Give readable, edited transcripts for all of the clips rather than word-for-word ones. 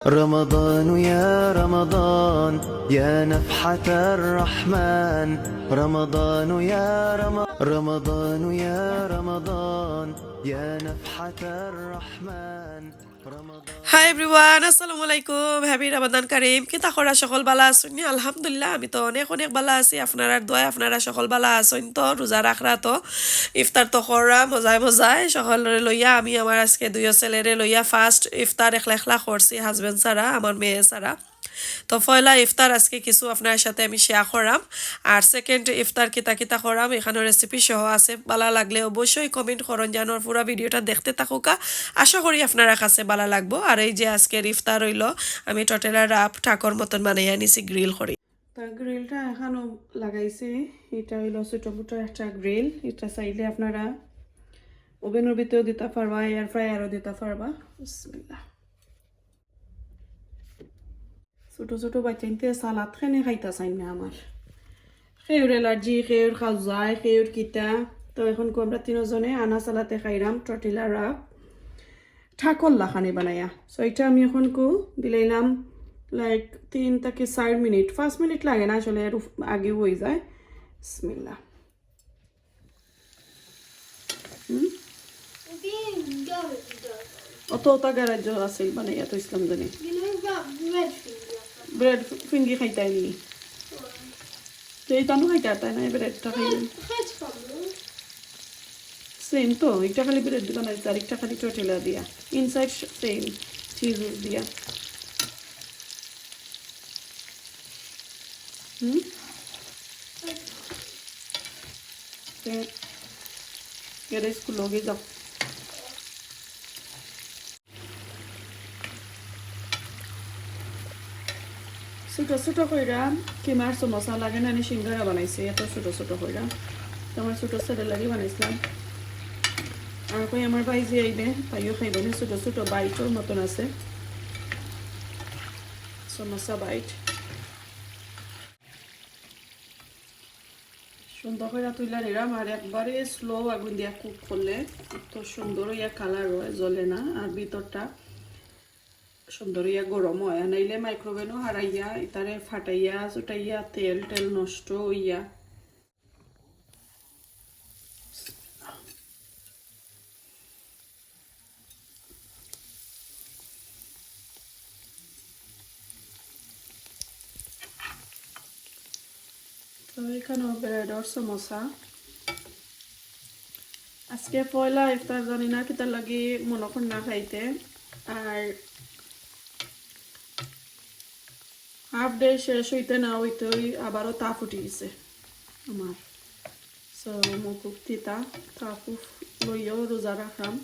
رمضان يا رمضان يا نفحة الرحمن رمضان يا رمضان يا رمضان يا نفحة الرحمن hi everyone আসসালামু আলাইকুম happy রমাদান কারিম কি তাকরা সকল বালা আছেন আলহামদুলিল্লাহ আমি তো অনেক অনেক বালা আছি আপনারা দোয়া আপনারা সকল বালা আছেন তো রোজা রাখরা তো ইফতার তো করা মজায় মজায় সকলরে লইয়া আমি আমার আজকে দুইও ছেলেরে লইয়া ফার্স্ট ইফতার একলা একলা করছি হাজবেন্ড ছাড়া আমার মেয়ে ছাড়া তো পয়লা ইফতার আজকে কিছু আপনার সাথে আমি শেয়ার করাম আর সেকেন্ড ইফতার কিতা কিতা করাম এখানে রেসিপি সহ আছে ভালো লাগলে অবশ্যই কমেন্ট করুন জানোর পুরো ভিডিওটা দেখতে থাকুকা আশা করি আপনারা কাছে ভালো লাগবো আর এই যে আজকের ইফতার হইল আমি টোটেলা রাপ ঠাকুর মতন বানাইয়া নিছি গ্রিল করি তো গ্রিলটা এখানেও লাগাইছি এটা হইল ছোট ছোট একটা গ্রিল এটা চাইলে আপনারা ওভেনের ভিতরেও দিতে পারবা এয়ার ফ্রায়ারও দিতে পারবা বিসমিল্লাহ ছোট ছোট বাচ্চাইতে সালাদ খেনে খাইতা চাই না আমার খেউর এলার্জি খেউর খাওয়াই খেউর কিতা তো এখন আমরা তিনজনে আনা সালাতে খাইরাম টর্টিলা রাপ ঠাকল্লা খানি বানাইয়া সো এটা আমি এখন দিলাইলাম লাইক 3 থেকে 4 মিনিট 5 মিনিট লাগে না আসলে এর আগে হয়ে যায় বিসমিল্লাহ অত গারাজ আছে বানাইয়া তো ইসলাম জানি ব্রেড ফিঙ্গি খাইতে নি তো এই তানু খাইতে আতা না ব্রেডটা খাই সেম তো একটা খালি ব্রেড বানাইছে আর একটা খালি টর্টিলা দিয়া ইনসাইড সেম চিজ দিয়া ये इसको लोगे जाओ ছোট ছোট কইরা কিমার সমোসা লাগে না আমি সিঙ্গারা বানাইছি এত ছোট ছোট কইরা তোমার ছোট ছেলে লাগি বানাইছিলাম আর কই আমার ভাই যে আইবে তাইও খাইবে না ছোট ছোট বাইটের মতন আছে সমোসা বাইট সুন্দর করে তুইলা নিলাম আর একবারে স্লো আগুন দিয়া কুক করলে তো সুন্দর ইয়া কালার হয় জ্বলে না আর ভিতরটা সুন্দর ইয়া গরম হয় নাইলে মাইক্রোওভেনও হারাইয়া ইতারে ফাটাইয়া চুটাইয়া তেল টেল নষ্ট হইয়া তো এখানে ব্রেডর সমোসা আজকে পয়লা ইফতার জানি না কিতা লাগি মনখন না খাইতে আর হাফ ডে শেষ হইতে না হইতেই আবারও তাপ উঠে গেছে আমার সো মুখ তিতা তাপ লইয়াও রোজা রাখাম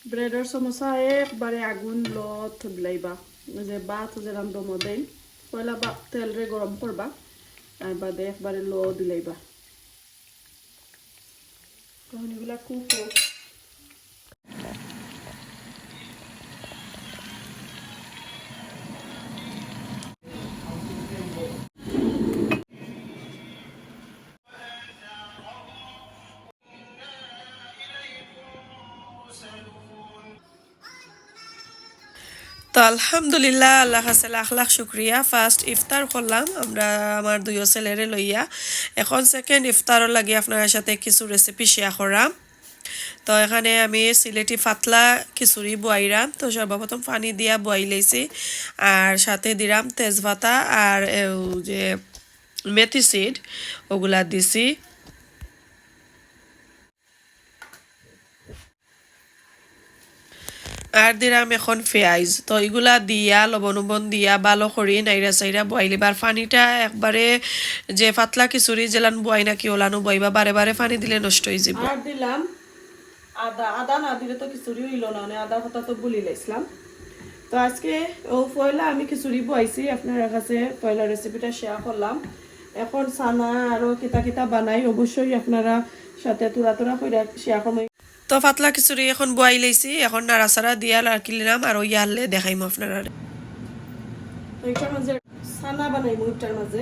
ব্রেডের সমোসা একবারে আগুন লত দিলাইবা যে বাত যে রান্ধো মদেই পয়লা বা তেল রে গরম করবা আর বাদে একবারে লো দিলাইবা তখন এগুলা কুক তো আলহামদুলিল্লাহ আল্লাহ কাছে লাখ লাখ শুক্রিয়া ফার্স্ট ইফতার করলাম আমরা আমার দুইও ছেলেরে লইয়া এখন সেকেন্ড ইফতারও লাগে আপনার সাথে কিছু রেসিপি শেয়ার করাম তো এখানে আমি সিলেটি পাতলা খিচুড়ি বয়াইরাম তো সর্বপ্রথম পানি দিয়া বয়াই লাইছি আর সাথে দিলাম তেজপাতা আর যে মেথি সিড ওগুলা দিছি আর দিলাম এখন পেঁয়াজ তো এগুলা দিয়া লবণ দিয়া ভালো করি নাইরা সাইরা বয়াইলিবার পানিটা একবারে যে পাতলা খিচুড়ি জেলান বয়াই নাকি ওলানো বইবা বারে বারে পানি দিলে নষ্ট হয়ে যাবে আর দিলাম আদা না দিলে তো খিচুড়ি হইল না আদা কথা তো বলি লাইছিলাম তো আজকে ও পয়লা আমি খিচুড়ি বয়াইছি আপনার কাছে পয়লা রেসিপিটা শেয়ার করলাম এখন সানা আরো কিতা কিতা বানাই অবশ্যই আপনারা সাথে তুরা তুরা করে শেয়ার করবেন তো পাতলা খিচুড়ি এখন বয়াই লাইছি এখন নাড়াচাড়া দিয়া লাকিলাম আর ইয়ালে দেখাইম আপনারা এইটার মাঝে সানা বানাইমু এইটার মাঝে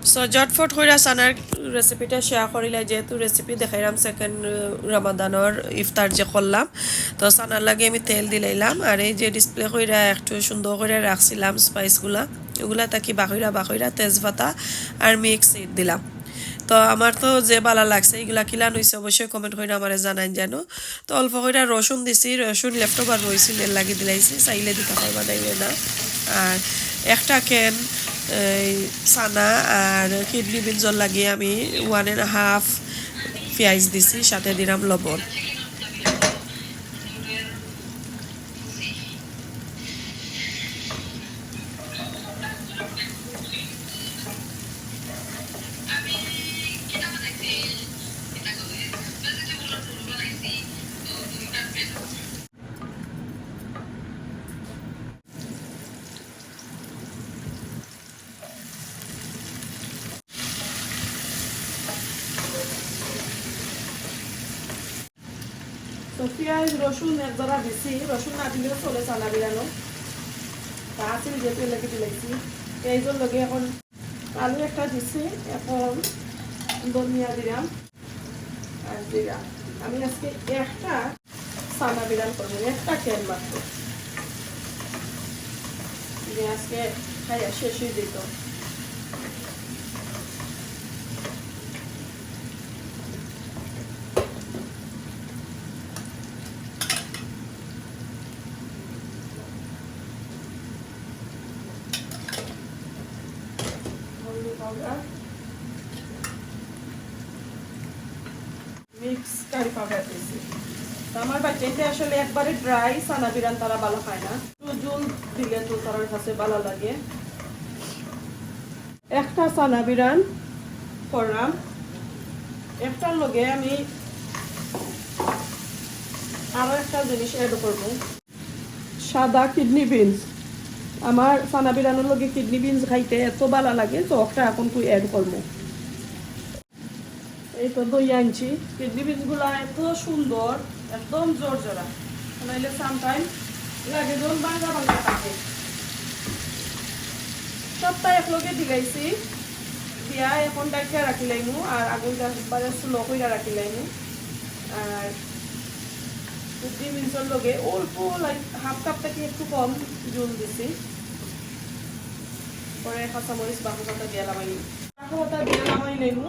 সো জটফট কইরা সানার রেসিপিটা শেয়ার করিলাই যেহেতু রেসিপি দেখাইলাম সেকেন্ড রমাদানের ইফতার যে করলাম তো সানার লাগে আমি তেল দিলাইলাম আর এই যে ডিসপ্লে কইরা একটু সুন্দর করে রাখছিলাম স্পাইসগুলা এগুলা তাকি বাকইরা বাকইরা তেজপাতা আর মিক্স সিড দিলাম তো আমার তো যে ভালো লাগছে এগুলা কিলান হয়েছে অবশ্যই কমেন্ট করে আমার জানান যেন তো অল্প করে রসুন দিছি রসুন লেফট ওভার রয়েছিল লাগি দিলাইছি চাইলে দিতে পারবা নাইলে না আর একটা ক্যান সানা আর কিডনি বিনজল লাগিয়ে আমি 1.5 পেঁয়াজ দিছি সাথে দিলাম লবণ তো পেঁয়াজ রসুন একজোড়া দিছি রসুন না দিলেও চলে চানা বিলানো তা আছিল যেহেতু লেগে দিলাইছি পেঁয়াজের লগে এখন আলু একটা দিছি এখন ধনিয়া দিলাম আর জিরা আমি আজকে একটা চানা বিরান করবো একটা কেন মাত্র আজকে খাইয়া শেষ হয়ে দিত মিক্স কারি পাউডার দিয়েছি আমার বাচ্চাতে আসলে একবারে ড্রাই সানা বিরান তারা ভালো খায় না একটু জল দিলে তো তার কাছে ভালো লাগে একটা সানা বিরান করলাম একটার লগে আমি আরো একটা জিনিস অ্যাড করবো সাদা কিডনি বিনস আমার সানা বিরানোর লগে কিডনি বিনস খাইতে এত ভালো লাগে তো একটা এখন তুই অ্যাড করবো এই তো দই আনছি কিডনি বিনসগুলো এত সুন্দর একদম জোর জোড়া নাইলে সামটাইম লাগে যখন বাঙ্গা বাঙ্গা থাকে সবটা একলগে দিলাইছি দিয়া এখন ডাইকা রাখি লাইমু আর আগুন একবারে স্লো কইরা রাখি লাইমু আর কিডনি বিনসের লগে অল্প লাইক হাফ কাপ থেকে একটু কম জল দিছি পরে কাঁচামরিচ বাকুটা দিয়ে লামাই লাইমু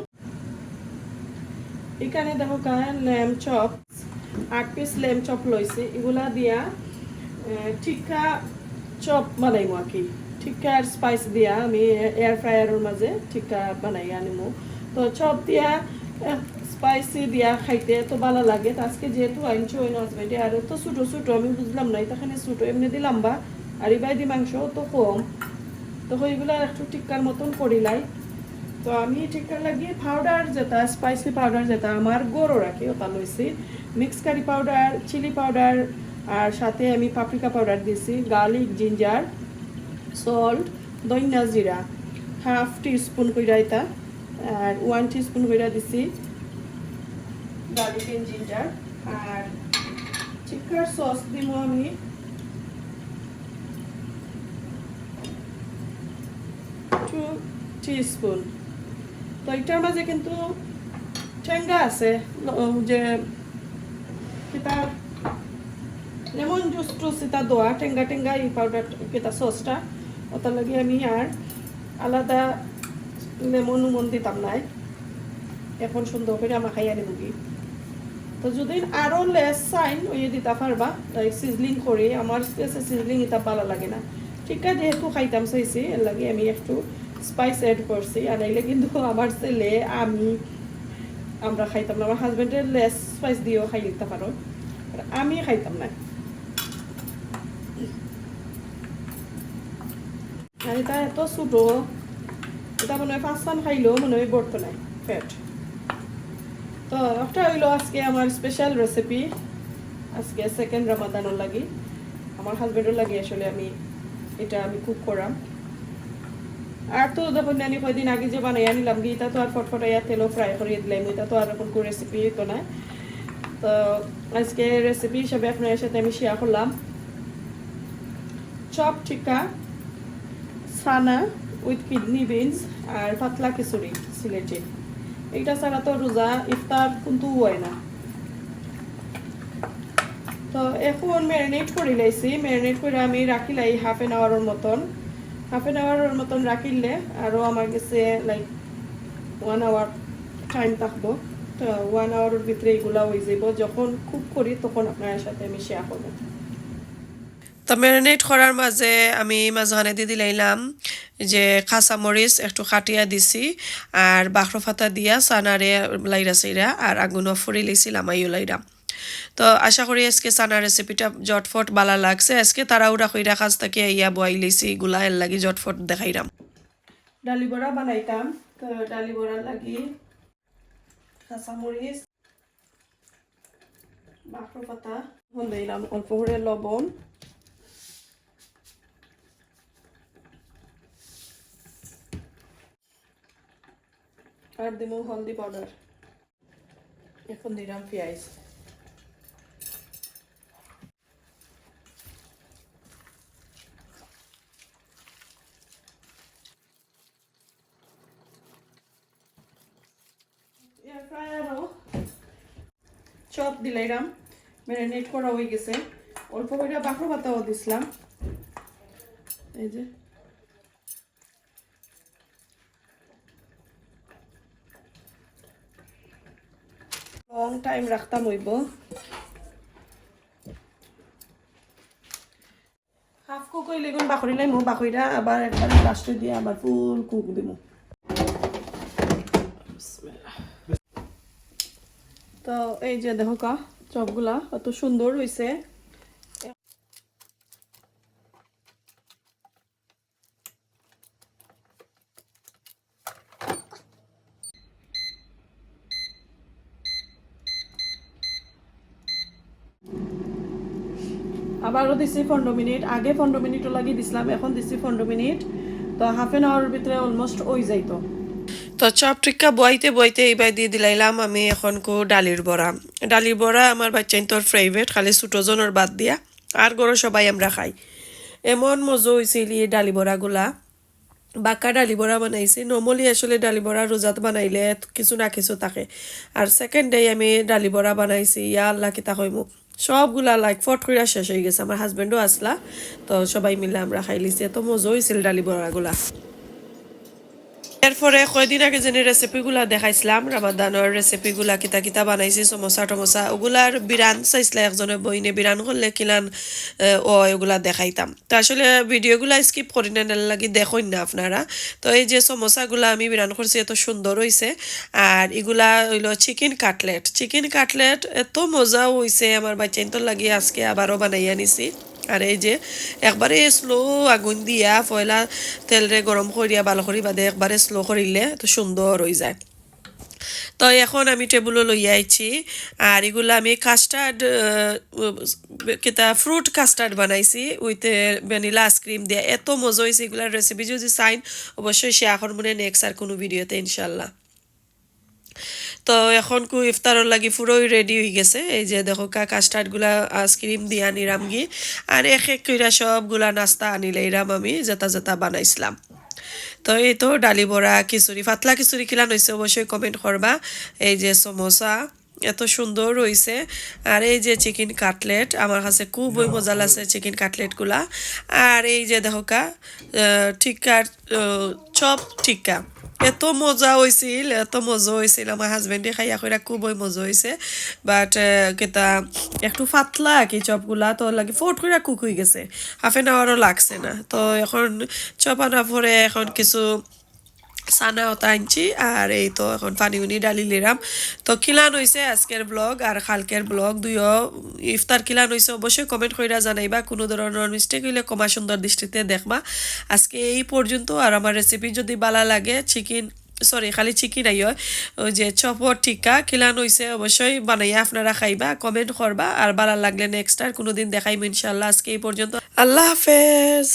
এখানে দেখো lamb chop 8 piece lamb chop লইছে এগুলা দিয়া টিক্কা চপ বানাইমু আর কি টিক্কা আর স্পাইস দিয়া আমি এয়ার ফ্রায়ারের মাঝে টিক্কা বানাই আনিমু তো চপ দিয়া স্পাইসি দিয়া খাইতে তো ভালো লাগে আজকে যেহেতু আনছি ওই হাজবেন্ডে আর তো ছোটো ছোটো আমি বুঝলাম না এখানে ছোটো এমনি দিলাম বা আর বাইদি মাংস তো কম তো ওইগুলা একটু টিক্কার মতন করিলাই তো আমি টিক্কা লাগিয়ে পাউডার যেটা স্পাইসি পাউডার যেটা আমার গরো রাখি ওটা লইছি mix curry powder chilli powder আর সাথে আমি পাপরিকা পাউডার দিছি গার্লিক জিঞ্জার সল্ট ধনিয়া জিরা হাফ টিস্পুন কইরা এটা আর 1 টিস্পুন কইরা দিছি গার্লিক এন্ড জিঞ্জার আর চিকেন সস দিমু আমি 2 টিস্পুন তো এটার মাঝে কিন্তু ঠেঙ্গা আছে যে কিতা লেমন জুস টুস এটা দোয়া ঠেঙ্গা ঠেঙ্গা এই পাউডার কিতা সসটা ওটা লাগে আমি আর আলাদা লেমন উমন দিতাম নাই এখন সুন্দর করে আমার খাইয়া নেব কি তো যদি আরো লেস সাইন ওই দিতে পারবা তাই সিজলিং করে আমার স্পেসে সিজলিং এটা ভালো লাগে না ঠিক আছে যেহেতু খাইতাম চাইছি এর লাগে আমি একটু স্পাইস অ্যাড করছি আর নাইলে কিন্তু আমার ছেলে আমি আমরা খাইতাম না আমার হাজবেন্ডের লেস স্পাইস দিয়েও খাই দিতে পারো আমি খাইতাম না আর এটা এত ছোট এটা মনে হয় 5 খাইলেও মনে হয় বর্ত নাই ফ্যাট তো একটা হইলো আজকে আমার স্পেশাল রেসিপি আজকে সেকেন্ড রমাদানের লাগি আমার হাজবেন্ডের লাগি আসলে আমি এটা আমি কুক করাম আর তো যখন আমি কয়েকদিন আগে যে বানাই আনিলাম এটা তো আর ফটফটাইয়া তেলও ফ্রাই করে দিলাম এটা তো আর এখন কোনো রেসিপি তো না তো আজকে রেসিপি হিসাবে আপনার সাথে আমি শেয়ার করলাম চপ টিক্কা সানা উইথ কিডনি বিনস আর পাতলা খিচুড়ি সিলেটি এইটা ছাড়া তো রোজা ইফতার কিন্তু হয় না তো এখন ম্যারিনেট করে লাইছি ম্যারিনেট করে আমি রাখিলাই হাফ এন আওয়ারের মতন রাখিলে আরও আমার কাছে লাইক 1 আওয়ার টাইম থাকবো তো 1 আওয়ারের ভিতরে এগুলা হয়ে যাব যখন কুক করি তখন আপনার সাথে আমি শেয়ার করবো তো ম্যারিনেট করার মাঝে আমি মাঝখানে দিয়ে দিলাম যে কাঁচামরিচ একটু কাটিয়া দিছি আর বাখরো ফাতা দিয়া সানারে লাইরা সাইরা আর আগুনও ফুরি লিছিলাম আইও লাইরা তো আশা করি আজকে সানা রেসিপিটা জটফট বালা লাগছে আজকে তাড়াহুড়া কইরা কাজ থেকে ইয়া বয়াই লিছি এগুলা এর লাগি জটফট দেখাইলাম ডালি বড়া বানাইতাম তো ডালি বড়ার লাগি কাঁচামরিচ বাখরো পাতা দিলাম অল্প করে লবণ আর দিব হলদি পাউডার এখন দিলাম পেঁয়াজ চপ দিলাম ম্যারিনেট করা হয়ে গেছে অল্প করে বাখরো পাতাও দিছিলাম এই যে লং টাইম রাখতাম হইব হাফ কুক হইলে গুণ বাকরি লাইমু বাকরিটা আবার একবার লাস্টে দিয়ে আবার ফুল কুক দিব তো এই যে দেখো কা চপগুলা কত সুন্দর হইছে আবারও দিছি 15 মিনিট আগে 15 মিনিটও লাগিয়ে দিছিলাম এখন দিছি 15 মিনিট তো হাফ এন আওয়ারের ভিতরে অলমোস্ট হয়ে যাইতো তো চপ টিক্কা বইতে এইবার দিয়ে দিলাইলাম আমি এখন কো ডালির বড়া আমার বাচ্চাইন তোর ফেভারিট খালি ছোটো জনের বাদ দিয়া আর গরো সবাই আমরা খাই এমন মজা হয়েছিল এই ডালি বড়াগুলা বাঁকা ডালি বড়া বানাইছি নর্মালি আসলে ডালি বড়া রোজাত বানাইলে কিছু না কিছু থাকে আর সেকেন্ড ডে আমি ডালি বড়া বানাইছি ইয়া আল্লাহ কিতা কইমু সবগুলা লাইক ফট কইরা শেষ হয়ে গেছে আমার হাজবেন্ডও আসলা তো সবাই মিলে আমরা খাই লিছি এত মজা হয়েছিল ডালি বড়াগুলা এরপরে কয়দিন আগে যে রেসিপিগুলা দেখাইছিলাম রামাদানের রেসিপিগুলা কিতা কিতা বানাইছি সমোসা টমোসা ওগুলার বিরান চাইছিল একজনে বইনে বিরান করলে কিলান ওগুলা দেখাইতাম তো আসলে ভিডিওগুলা স্কিপ করি না লাগি দেখুন না আপনারা তো এই যে সমোসাগুলা আমি বিরান করছি এত সুন্দর হয়েছে আর এগুলা হইল চিকেন কাটলেট এত মজা হয়েছে আমার বাচ্চাইন্তর লাগি আজকে আবারও বানাইয়া নিছি আর এই যে একবারে স্লো আগুন দিয়া পয়লা তেলরে গরম করিয়া ভালো করি বাদে একবারে স্লো করিলে তো সুন্দর হয়ে যায় তো এখন আমি টেবুলও লইয়া আইছি আর এগুলো আমি কাস্টার্ড কিতা ফ্রুট কাস্টার্ড বানাইছি উইথ ভ্যানিলা আইসক্রিম দিয়ে এত মজা হয়েছে এগুলার রেসিপি যদি চাইন অবশ্যই শেয়ার করব নেক্সট আর কোনো ভিডিওতে ইনশাল্লাহ তো এখন কু ইফতারের লাগি পুরোই রেডি হয়ে গেছে এই যে দেখো কাস্টার্ডগুলা আইসক্রিম দিয়া নিরামগি আর এক কইরা সবগুলা নাস্তা আনিলাইরাম আমি যেটা বানাইছিলাম তো এই তো ডালি বড়া খিচুড়ি পাতলা খিচুড়ি কিলান হয়েছে অবশ্যই কমেন্ট করবা এই যে সমোসা এত সুন্দর হয়েছে আর এই যে চিকেন কাটলেট আমার কাছে খুবই মজা লাগছে চিকেন কাটলেটগুলা আর এই যে দেখো টিক্কার চপ টিক্কা এত মজা হয়েছিল আমার হাজবেন্ডে খাইয়া কইরা খুবই মজা হয়েছে বাট কেতা একটু পাতলা কি চপগুলা তো লাগে ফোট করে কুক হয়ে গেছে হাফ এন আওয়ারও লাগছে না তো এখন চপ আনা পরে এখন কিছু সানা ওটা আনছি আর এই তো এখন পানি উনি ডালি লিরাম তো কিলান হয়েছে আজকের ব্লগ আর কালকের ব্লগ দুইও ইফতার কিলান হয়েছে অবশ্যই কমেন্ট কইরা জানাইবা কোনো ধরনের মিস্টেক হইলে কমা সুন্দর দৃষ্টিতে দেখবা আজকে এই পর্যন্ত আর আমার রেসিপি যদি ভালো লাগে খালি চিকেন আইয় ওই যে চপর টিক্কা কিলান হয়েছে অবশ্যই বানাইয়া আপনারা খাইবা কমেন্ট করবা আর ভালো লাগলে নেক্সট আর কোনোদিন দেখাইব ইনশাল্লাহ আজকে এই পর্যন্ত আল্লাহ হাফেজ